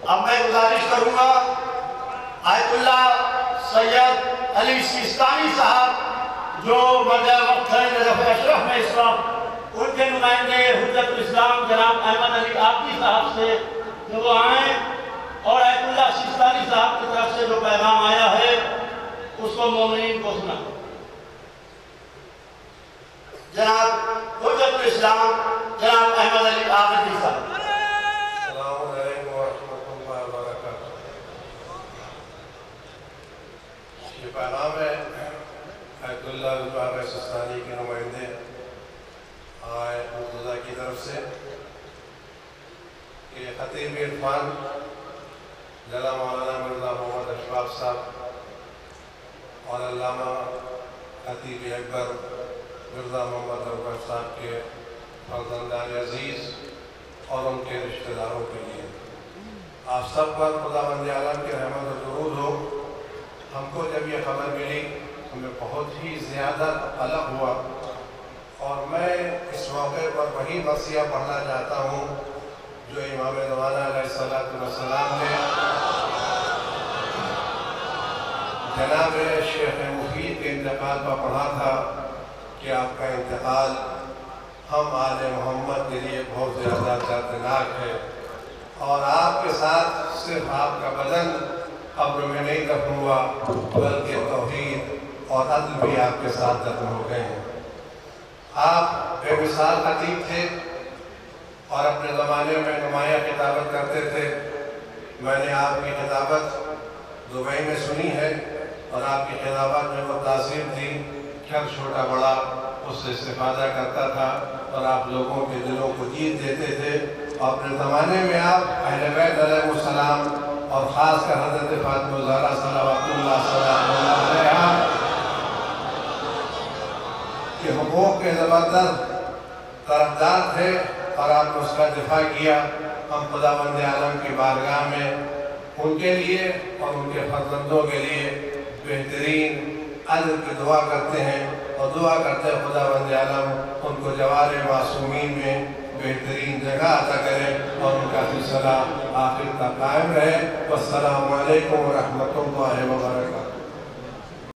اب میں گزارش کروں گا آیت اللہ سید علی سیستانی صاحب جو مرجع وقت ہے نجف اشرف میں اس وقت، ان کے نمائندے حجت الاسلام جناب احمد علی آبدی صاحب سے جو وہ آئیں اور آیت اللہ سیستانی صاحب کی طرف سے جو پیغام آیا ہے اس کو مومنین کو سنا۔ جناب حجت الاسلام جناب احمد علی آبدی صاحب۔ السلام علیکم ورحمۃ اللہ وبرکاتہ۔ یہ پیغام ہے آیت اللہ سیستانی کے نمائندے آئے مرتضیٰ کی طرف سے کہ خطیب عرفان جناب مولانا مرزا محمد اشفاق صاحب اور علامہ خطیب اکبر مرزا محمد اشفاق صاحب کے فرزندان عزیز اور ان کے رشتہ داروں کے لیے آپ سب پر خداوند عالم کی رحمت و درود ہو۔ ہم کو جب یہ خبر ملی ہمیں بہت ہی زیادہ قلق ہوا، اور میں اس موقع پر وہی مرثیہ پڑھنا چاہتا ہوں جو امام زمانہ علیہ السلام نے جناب شیخ مفید کے انتقال پر پڑھا تھا کہ آپ کا انتقال ہم آل محمد کے لیے بہت زیادہ دردناک ہے، اور آپ کے ساتھ صرف آپ کا بدن قبر میں نہیں دفن ہوا بلکہ توحید اور عدل بھی آپ کے ساتھ دفن ہو گئے ہیں۔ آپ بے مثال خطیب تھے اور اپنے زمانے میں نمایاں خطابت کرتے تھے۔ میں نے آپ کی خطابت دبئی میں سنی ہے، اور آپ کی خطابت میں وہ تاثیر تھی کہ ہر چھوٹا بڑا اس سے استفادہ کرتا تھا اور آپ لوگوں کے دلوں کو جیت دیتے تھے۔ اور اپنے زمانے میں آپ اہل بیت علیہ السلام اور خاص کر حضرت فاطمہ الزہرا صلوات اللہ صلی اللہ علیہ کے حقوق کے زبردست طرفدار تھے، اور آپ نے اس کا دفاع کیا۔ ہم خداوند عالم کی بارگاہ میں ان کے لیے اور ان کے فرزندوں کے لیے بہترین عدل کی دعا کرتے ہیں، اور دعا کرتے ہیں خداوند عالم ان کو جوار معصومین میں بہترین جگہ عطا کرے اور ان کا سلسلہ آخر تک قائم رہے۔ والسلام علیکم ورحمۃ اللہ وبرکاتہ۔